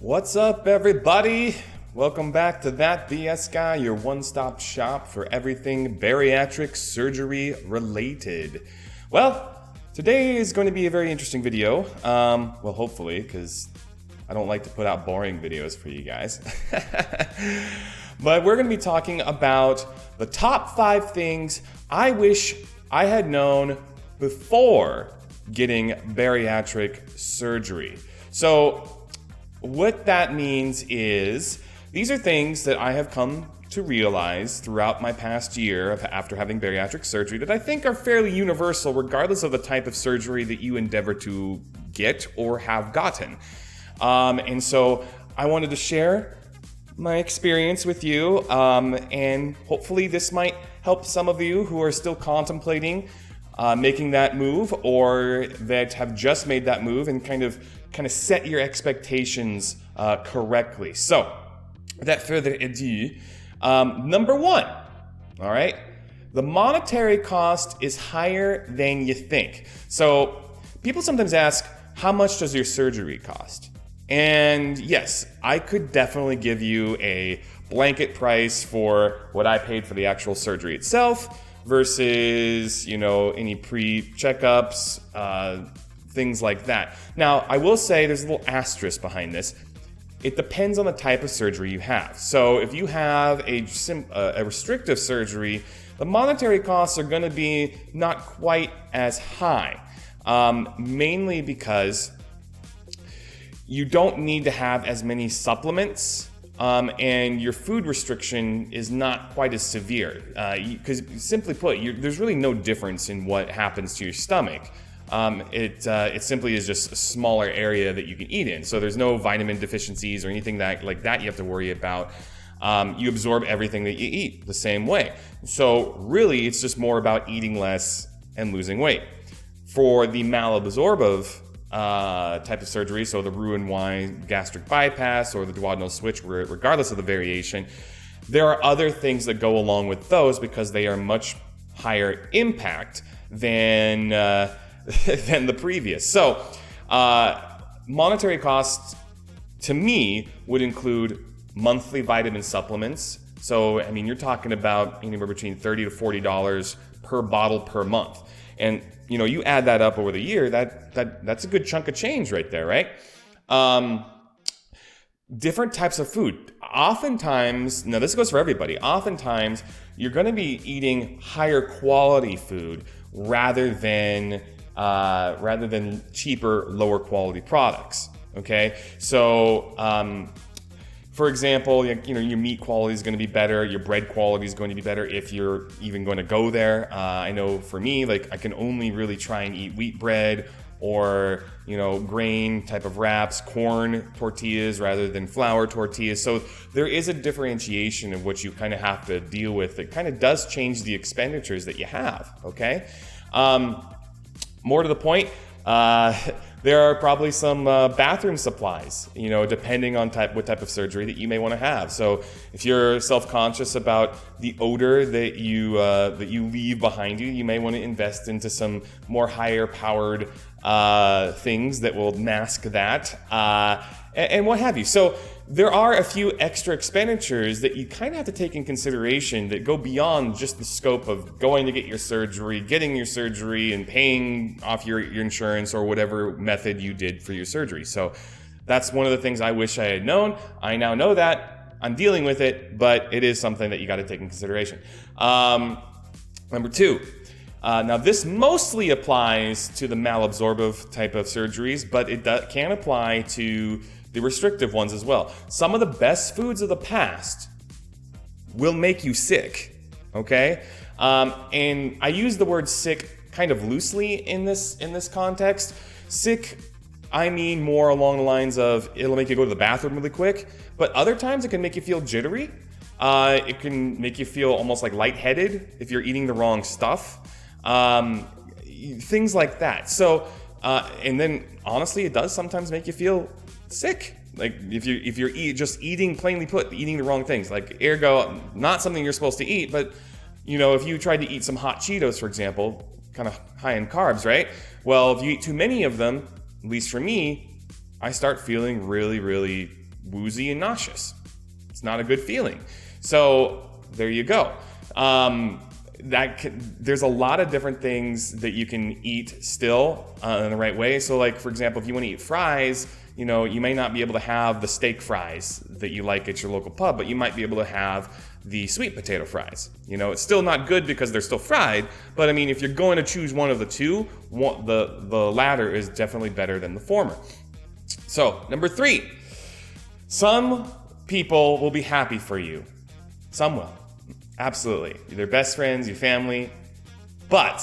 What's up, everybody? Welcome back to That BS Guy, your one-stop shop for everything bariatric surgery related. Well, today is going to be a very interesting video. Well, hopefully, because I don't like to put out boring videos for you guys. But we're going to be talking about the top 5 things I wish I had known before getting bariatric surgery. So what that means is these are things that I have come to realize throughout my past year after having bariatric surgery that I think are fairly universal regardless of the type of surgery that you endeavor to get or have gotten. And so I wanted to share my experience with you, and hopefully this might help some of you who are still contemplating making that move, or that have just made that move, and kind of set your expectations correctly. So, without further ado, number 1, all right, the monetary cost is higher than you think. So, people sometimes ask, how much does your surgery cost? And yes, I could definitely give you a blanket price for what I paid for the actual surgery itself versus, any pre-checkups, things like that. Now, I will say there's a little asterisk behind this. It depends on the type of surgery you have. So if you have a restrictive surgery, the monetary costs are going to be not quite as high, mainly because you don't need to have as many supplements, and your food restriction is not quite as severe. Because simply put, there's really no difference in what happens to your stomach. It simply is just a smaller area that you can eat in. So there's no vitamin deficiencies or anything like that you have to worry about. You absorb everything that you eat the same way. So really, it's just more about eating less and losing weight. For the malabsorptive type of surgery, so the Roux-en-Y gastric bypass or the duodenal switch, regardless of the variation, there are other things that go along with those because they are much higher impact than the previous. So monetary costs to me would include monthly vitamin supplements. So you're talking about anywhere between $30 to $40 per bottle per month. And you add that up over the year, that's a good chunk of change right there, right? Different types of food. Oftentimes, now this goes for everybody, oftentimes you're going to be eating higher quality food rather than cheaper, lower quality products. Okay, so for example, your meat quality is going to be better, your bread quality is going to be better if you're even going to go there. I know for me, I can only really try and eat wheat bread or, grain type of wraps, corn tortillas rather than flour tortillas. So there is a differentiation of what you kind of have to deal with that kind of does change the expenditures that you have, okay? More to the point, there are probably some bathroom supplies, depending on what type of surgery that you may want to have. So if you're self-conscious about the odor that you leave behind you, you may want to invest into some more higher powered things that will mask that, and what have you. So there are a few extra expenditures that you kind of have to take in consideration that go beyond just the scope of going to get your surgery, getting your surgery, and paying off your insurance or whatever method you did for your surgery. So that's one of the things I wish I had known. I now know that. I'm dealing with it, but it is something that you got to take in consideration. Number 2. Now this mostly applies to the malabsorptive type of surgeries, but it can apply to the restrictive ones as well. Some of the best foods of the past will make you sick, okay? And I use the word sick kind of loosely in this context. Sick, I mean more along the lines of it'll make you go to the bathroom really quick, but other times it can make you feel jittery. It can make you feel almost like lightheaded if you're eating the wrong stuff. Things like that. So, and then honestly, it does sometimes make you feel sick. Like if you're just eating, plainly put, eating the wrong things. Like ergo, not something you're supposed to eat, but if you tried to eat some hot Cheetos, for example, kind of high in carbs, right? Well, if you eat too many of them, at least for me, I start feeling really, really woozy and nauseous. It's not a good feeling. So there you go. There's a lot of different things that you can eat still in the right way. So like, for example, if you want to eat fries, you may not be able to have the steak fries that you like at your local pub, but you might be able to have the sweet potato fries. It's still not good because they're still fried, but I mean, if you're going to choose one of the two, the latter is definitely better than the former. So, number 3, some people will be happy for you. Some will. Absolutely. Your best friends, your family. But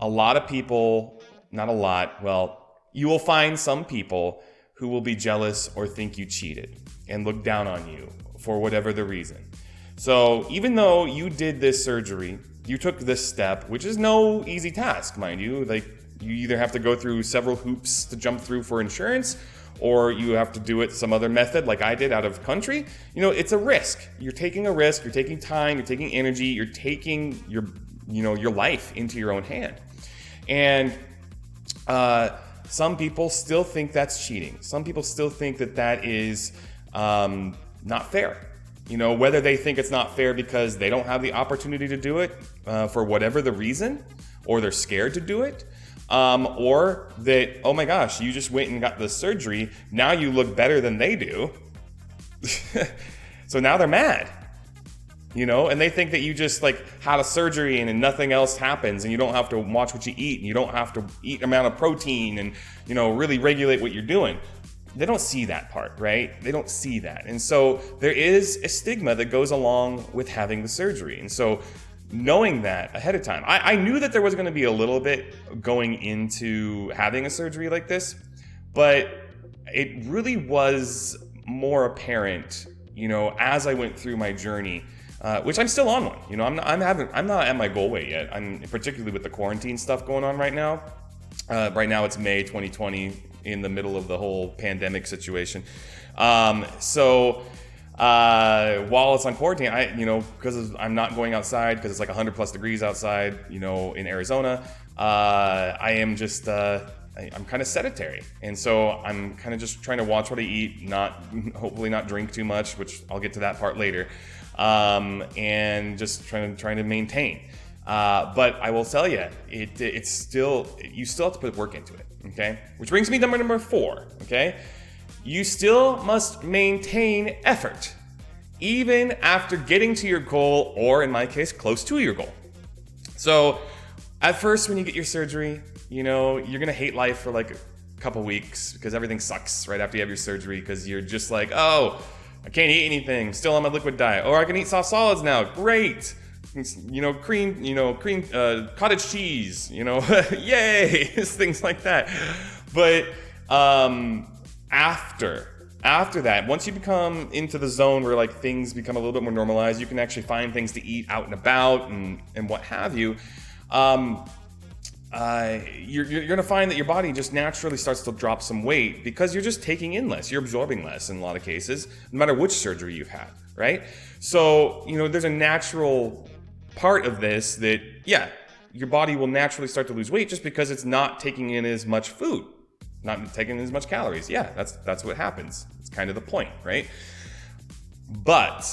a lot of people, not a lot, well, you will find some people who will be jealous or think you cheated and look down on you for whatever the reason. So even though you did this surgery, you took this step, which is no easy task, mind you. Like, you either have to go through several hoops to jump through for insurance, or you have to do it some other method like I did out of country. It's a risk. You're taking a risk, you're taking time, you're taking energy, you're taking your life into your own hand. And some people still think that's cheating. Some people still think that is not fair. Whether they think it's not fair because they don't have the opportunity to do it for whatever the reason, or they're scared to do it, or that, oh my gosh, you just went and got the surgery, now you look better than they do. So now they're mad, and they think that you just like had a surgery and nothing else happens, and you don't have to watch what you eat, and you don't have to eat amount of protein, and really regulate what you're doing. They don't see that part, right? They don't see that. And so there is a stigma that goes along with having the surgery. And so knowing that ahead of time, I knew that there was going to be a little bit going into having a surgery like this, but it really was more apparent, as I went through my journey, which I'm still on one. I'm not at my goal weight yet. I'm particularly with the quarantine stuff going on right now. Right now it's May 2020, in the middle of the whole pandemic situation. So while it's on quarantine, because I'm not going outside, because it's like 100 plus degrees outside, in Arizona, I am just, I'm kind of sedentary. And so I'm kind of just trying to watch what I eat, hopefully not drink too much, which I'll get to that part later. And just trying to maintain. But I will tell you, you still have to put work into it, okay? Which brings me to number 4, okay? You still must maintain effort, even after getting to your goal, or in my case, close to your goal. So at first, when you get your surgery, you're gonna hate life for like a couple weeks because everything sucks right after you have your surgery, because you're just like, oh, I can't eat anything, I'm still on my liquid diet, or I can eat soft solids now, great. Cream, cottage cheese, yay, things like that. But after that, once you become into the zone where like things become a little bit more normalized, you can actually find things to eat out and about and what have you. You're gonna find that your body just naturally starts to drop some weight because you're just taking in less, you're absorbing less in a lot of cases, no matter which surgery you've had, right? So there's a natural part of this that, yeah, your body will naturally start to lose weight just because it's not taking in as much food, not taking in as much calories. Yeah, that's what happens. It's kind of the point, right? But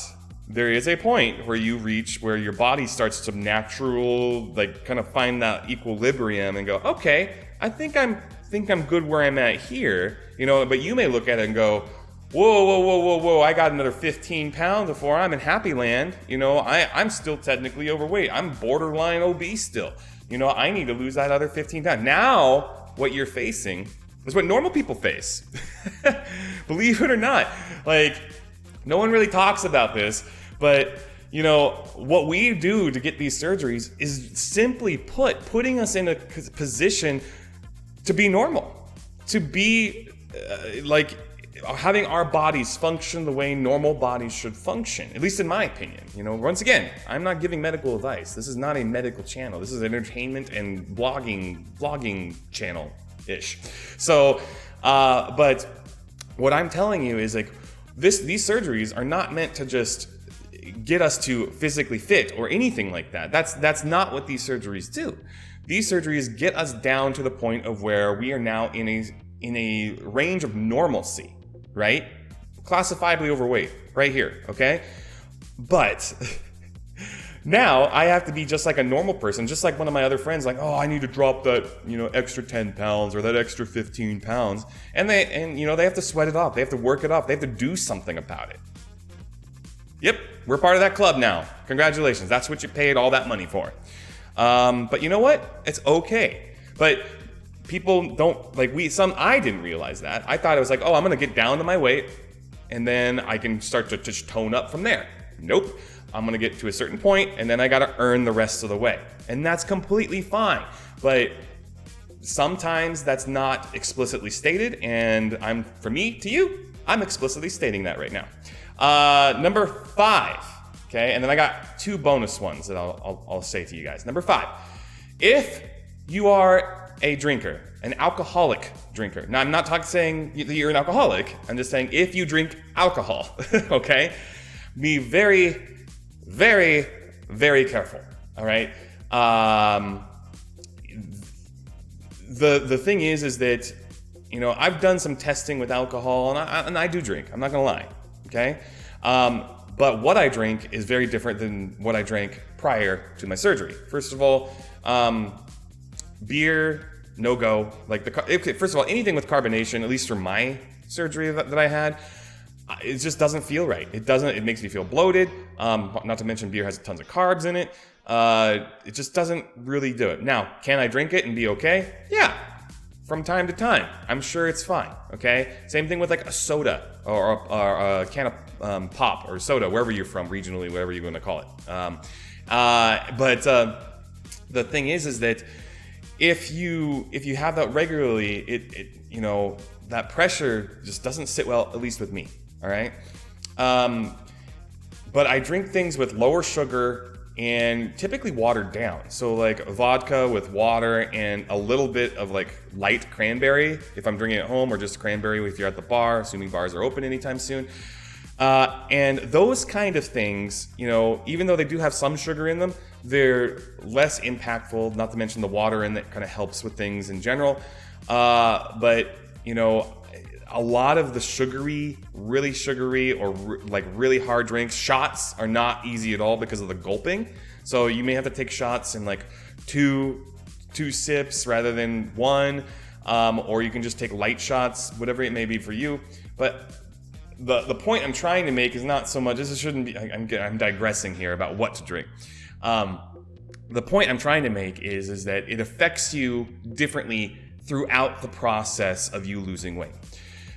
there is a point where you reach where your body starts to kind of find that equilibrium and go, okay, I think I'm good where I'm at here, but you may look at it and go, whoa, I got another 15 pounds before I'm in happy land. I'm still technically overweight. I'm borderline obese still. I need to lose that other 15 pounds. Now, what you're facing is what normal people face. Believe it or not. Like, no one really talks about this, but what we do to get these surgeries is simply putting us in a position to be normal, to be having our bodies function the way normal bodies should function, at least in my opinion. Once again, I'm not giving medical advice. This is not a medical channel. This is an entertainment and blogging channel-ish. So, but what I'm telling you is like, these surgeries are not meant to just get us to physically fit or anything like that. That's not what these surgeries do. These surgeries get us down to the point of where we are now in a range of normalcy. right? Classifiably overweight, right here, okay? But now I have to be just like a normal person, just like one of my other friends, like, oh, I need to drop that, extra 10 pounds or that extra 15 pounds. And they have to sweat it off. They have to work it off. They have to do something about it. Yep, we're part of that club now. Congratulations. That's what you paid all that money for. But you know what? It's okay. But people don't, I didn't realize that. I thought it was like, oh, I'm going to get down to my weight and then I can start to just tone up from there. Nope. I'm going to get to a certain point and then I got to earn the rest of the way. And that's completely fine. But sometimes that's not explicitly stated. And for me, to you, I'm explicitly stating that right now. Number 5, okay? And then I got 2 bonus ones that I'll say to you guys. Number 5, if you are a drinker, an alcoholic drinker. Now, I'm not saying that you're an alcoholic. I'm just saying if you drink alcohol, okay? Be very, very, very careful, all right? The thing is that, I've done some testing with alcohol, and I do drink. I'm not gonna lie, okay? But what I drink is very different than what I drank prior to my surgery. First of all, beer, no go. First of all, anything with carbonation, at least for my surgery that I had, it just doesn't feel right. It makes me feel bloated. Not to mention beer has tons of carbs in it. It just doesn't really do it. Now, can I drink it and be okay? Yeah. From time to time. I'm sure it's fine, okay? Same thing with like a soda or a can of pop or soda, wherever you're from, regionally, whatever you're gonna call it. But the thing is that if you have that regularly, that pressure just doesn't sit well, at least with me, all right? But I drink things with lower sugar and typically watered down. So like vodka with water and a little bit of like light cranberry if I'm drinking at home, or just cranberry if you're at the bar, assuming bars are open anytime soon. And those kind of things, even though they do have some sugar in them, they're less impactful, not to mention the water in that kind of helps with things in general. But a lot of the really sugary or really hard drinks, shots are not easy at all because of the gulping. So you may have to take shots in like two sips rather than one, or you can just take light shots, whatever it may be for you. But the point I'm trying to make is not so much, this shouldn't be, I'm digressing here about what to drink. The point I'm trying to make is that it affects you differently throughout the process of you losing weight.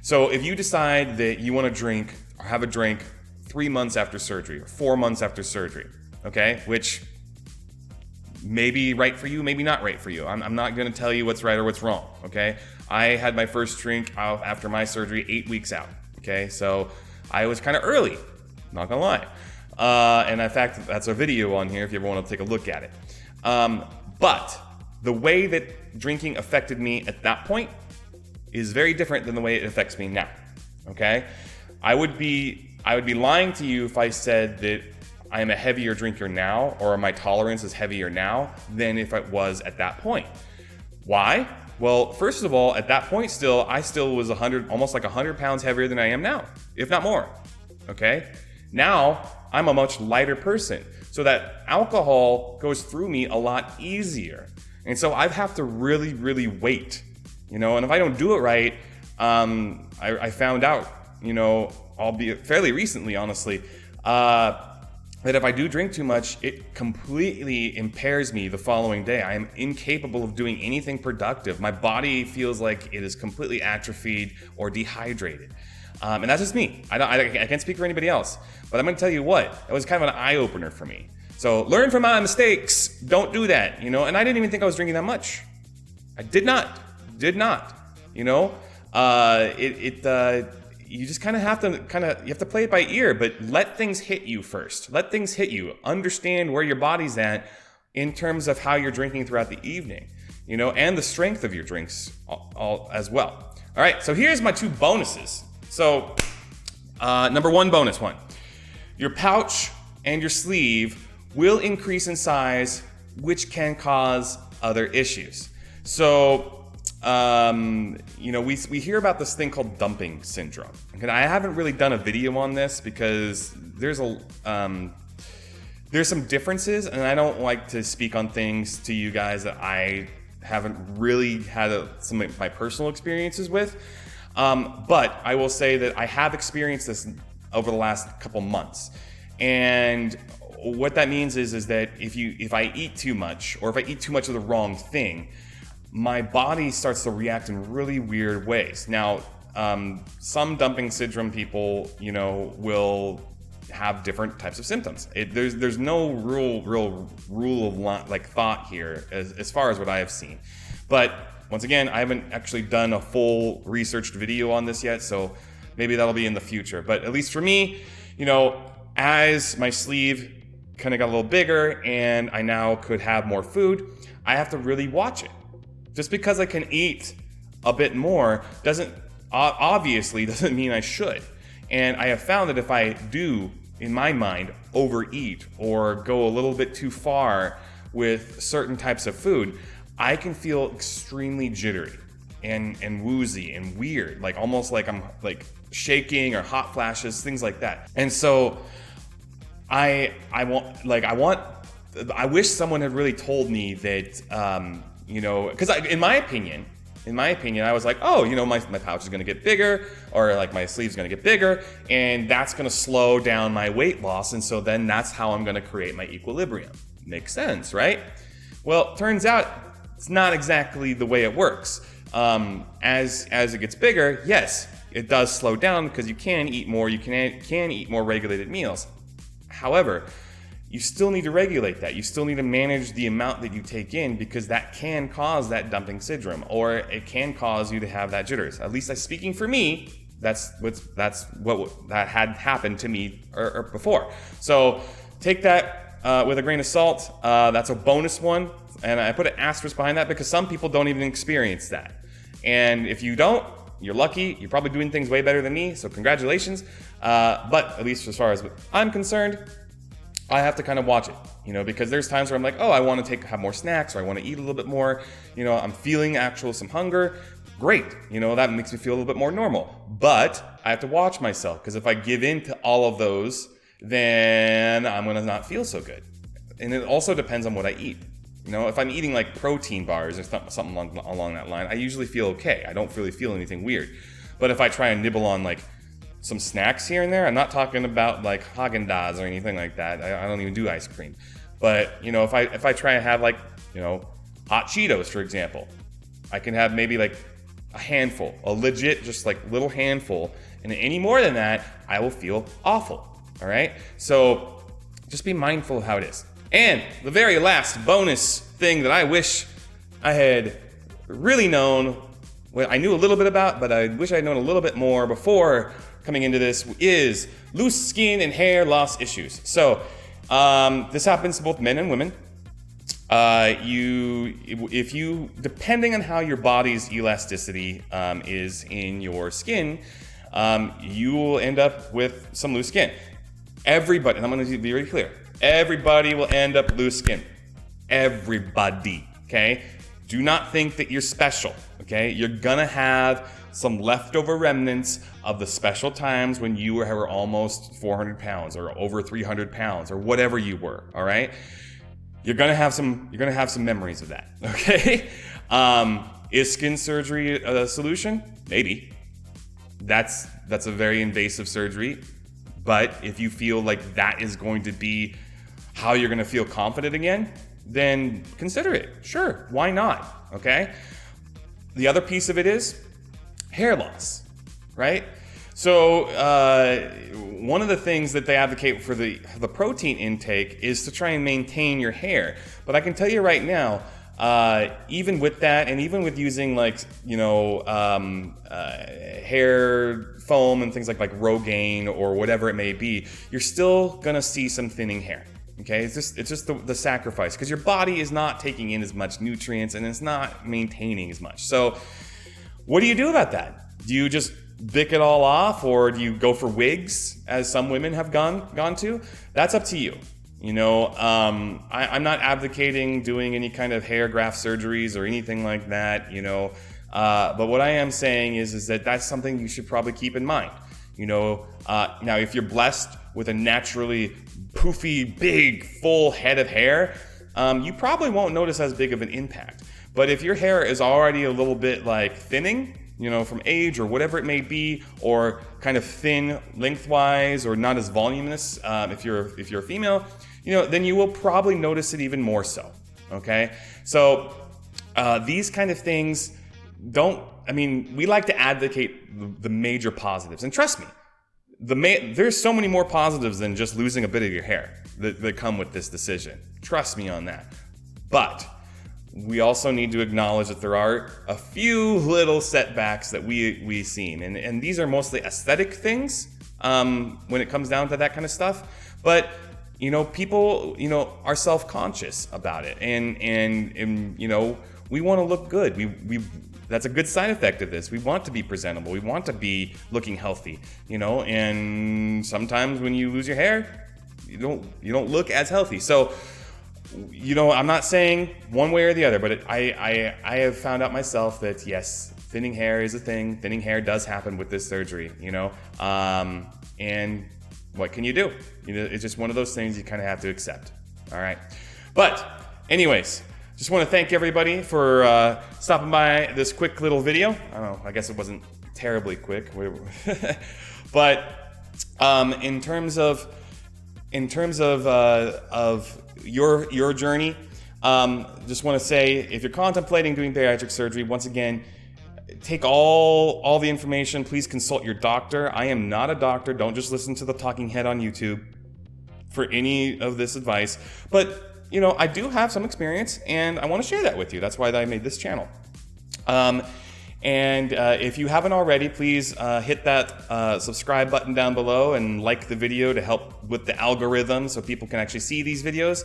So if you decide that you want to drink or have a drink 3 months after surgery or 4 months after surgery, okay, which may be right for you, maybe not right for you. I'm not going to tell you what's right or what's wrong, okay? I had my first drink out after my surgery 8 weeks out, okay? So I was kind of early, not going to lie. And in fact, that's a video on here if you ever want to take a look at it. But the way that drinking affected me at that point is very different than the way it affects me now, okay? I would be lying to you if I said that I am a heavier drinker now, or my tolerance is heavier now than if it was at that point. Why? Well, first of all, at that point I still was almost like 100 pounds heavier than I am now, if not more, okay? Now, I'm a much lighter person, so that alcohol goes through me a lot easier. And so I have to really, really wait. And if I don't do it right, I found out, albeit fairly recently, honestly, that if I do drink too much, it completely impairs me the following day. I am incapable of doing anything productive. My body feels like it is completely atrophied or dehydrated. And that's just me. I can't speak for anybody else. But I'm going to tell you what, it was kind of an eye-opener for me. So learn from my mistakes. Don't do that, And I didn't even think I was drinking that much. I did not. You just kind of have to play it by ear, but let things hit you first. Let things hit you. Understand where your body's at in terms of how you're drinking throughout the evening, and the strength of your drinks all as well. All right, so here's my 2 bonuses. So, number 1 bonus one, your pouch and your sleeve will increase in size, which can cause other issues. So, we hear about this thing called dumping syndrome. And I haven't really done a video on this because there's some differences, and I don't like to speak on things to you guys that I haven't really had some of my personal experiences with. But I will say that I have experienced this over the last couple months. And what that means is that if I eat too much, or if I eat too much of the wrong thing, my body starts to react in really weird ways. Now, some dumping syndrome people, will have different types of symptoms. There's no real rule of thought here as far as what I have seen. But once again, I haven't actually done a full researched video on this yet, so maybe that'll be in the future. But at least for me, as my sleeve kind of got a little bigger and I now could have more food, I have to really watch it. Just because I can eat a bit more obviously doesn't mean I should. And I have found that if I do, in my mind, overeat or go a little bit too far with certain types of food, I can feel extremely jittery and woozy and weird, almost like I'm shaking or hot flashes, things like that. And so I wish someone had really told me that, because in my opinion, I was like, oh, my pouch is going to get bigger, or my sleeve's going to get bigger, and that's going to slow down my weight loss. And so then that's how I'm going to create my equilibrium. Makes sense, right? Well, turns out it's not exactly the way it works. As it gets bigger, yes, it does slow down because you can eat more. You can eat more regulated meals. However, you still need to regulate that. You still need to manage the amount that you take in, because that can cause that dumping syndrome, or it can cause you to have that jitters. At least speaking for me, that's what had happened to me or before. So take that with a grain of salt. That's a bonus one, and I put an asterisk behind that because some people don't even experience that. And if you don't, you're lucky. You're probably doing things way better than me, so congratulations. But at least as far as I'm concerned, I have to kind of watch it, because there's times where I'm like, oh, I want to have more snacks, or I want to eat a little bit more, I'm feeling some hunger. Great, that makes me feel a little bit more normal. But I have to watch myself, because if I give in to all of those, then I'm going to not feel so good. And it also depends on what I eat. If I'm eating protein bars or something along that line, I usually feel okay. I don't really feel anything weird. But if I try and nibble on some snacks here and there, I'm not talking about Haagen-Dazs or anything like that. I don't even do ice cream. But if I try and have hot Cheetos, for example, I can have maybe a handful, a legit just little handful, and any more than that, I will feel awful. All right, so just be mindful of how it is. And the very last bonus thing that I wish I had really known, what I knew a little bit about, but I wish I had known a little bit more before coming into this, is loose skin and hair loss issues. So this happens to both men and women. If you, depending on how your body's elasticity is in your skin, you will end up with some loose skin. Everybody, and I'm going to be very clear, everybody will end up loose skin. Everybody, okay? Do not think that you're special, okay? You're gonna have some leftover remnants of the special times when you were almost 400 pounds or over 300 pounds or whatever you were, all right? You're gonna have some memories of that, okay? Is skin surgery a solution? Maybe. That's a very invasive surgery, but if you feel like that is going to be how you're gonna feel confident again, then consider it. Sure, why not, okay? The other piece of it is hair loss, right? So one of the things that they advocate for the protein intake is to try and maintain your hair. But I can tell you right now, even with that, and even with using hair foam and things like Rogaine or whatever it may be, you're still gonna see some thinning hair. Okay, it's just the sacrifice, because your body is not taking in as much nutrients and it's not maintaining as much. So what do you do about that? Do you just bick it all off, or do you go for wigs, as some women have gone to? That's up to you. I'm not advocating doing any kind of hair graft surgeries or anything like that. But what I am saying is that that's something you should probably keep in mind. Now if you're blessed with a naturally poofy, big, full head of hair, you probably won't notice as big of an impact. But if your hair is already a little bit like thinning, from age or whatever it may be, or kind of thin lengthwise or not as voluminous, if you're a female, then you will probably notice it even more so. Okay, so these kind of things we like to advocate the major positives, and trust me, there's so many more positives than just losing a bit of your hair that come with this decision. Trust me on that. But we also need to acknowledge that there are a few little setbacks that we seen, and these are mostly aesthetic things when it comes down to that kind of stuff. But people are self-conscious about it, and we want to look good. We that's a good side effect of this. We want to be presentable. We want to be looking healthy, and sometimes when you lose your hair, you don't look as healthy. So, I'm not saying one way or the other, but I have found out myself that yes, thinning hair is a thing. Thinning hair does happen with this surgery, and what can you do? It's just one of those things you kind of have to accept. All right. But anyways, just want to thank everybody for stopping by this quick little video. I don't know, I guess it wasn't terribly quick, but in terms of your journey, just want to say, if you're contemplating doing bariatric surgery, once again, take all the information. Please consult your doctor. I am not a doctor. Don't just listen to the talking head on YouTube for any of this advice. But I do have some experience, and I want to share that with you. That's why I made this channel. And if you haven't already, please hit that subscribe button down below and like the video to help with the algorithm so people can actually see these videos.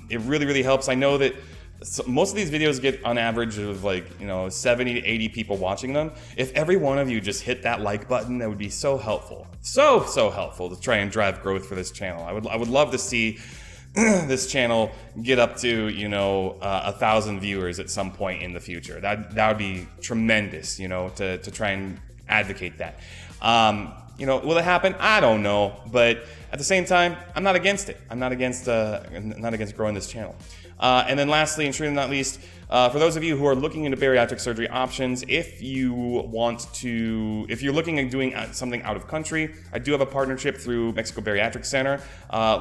It really, really helps. I know that most of these videos get on average of 70 to 80 people watching them. If every one of you just hit that like button, that would be so helpful. So helpful to try and drive growth for this channel. I would love to see this channel get up to 1,000 viewers at some point in the future. That would be tremendous, to try and advocate that. Will it happen? I don't know, but at the same time, I'm not against it. I'm not against growing this channel. And then lastly, and surely not least, for those of you who are looking into bariatric surgery options, if you're looking at doing something out of country, I do have a partnership through Mexico Bariatric Center.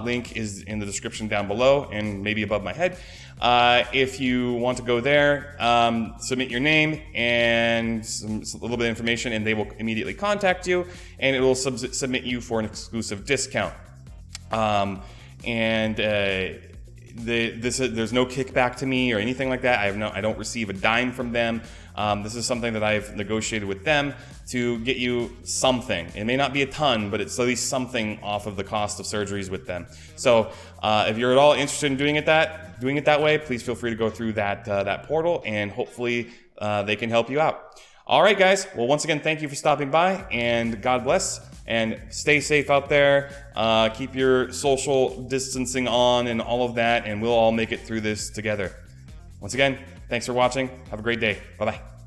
Link is in the description down below and maybe above my head. If you want to go there, submit your name and a little bit of information, and they will immediately contact you, and it will submit you for an exclusive discount. There's no kickback to me or anything like that. I don't receive a dime from them. This is something that I've negotiated with them to get you something. It may not be a ton, but it's at least something off of the cost of surgeries with them. So if you're at all interested in doing it that way, please feel free to go through that portal, and hopefully they can help you out. All right, guys. Well, once again, thank you for stopping by, and God bless. And stay safe out there. Keep your social distancing on and all of that, and we'll all make it through this together. Once again, thanks for watching. Have a great day. Bye-bye.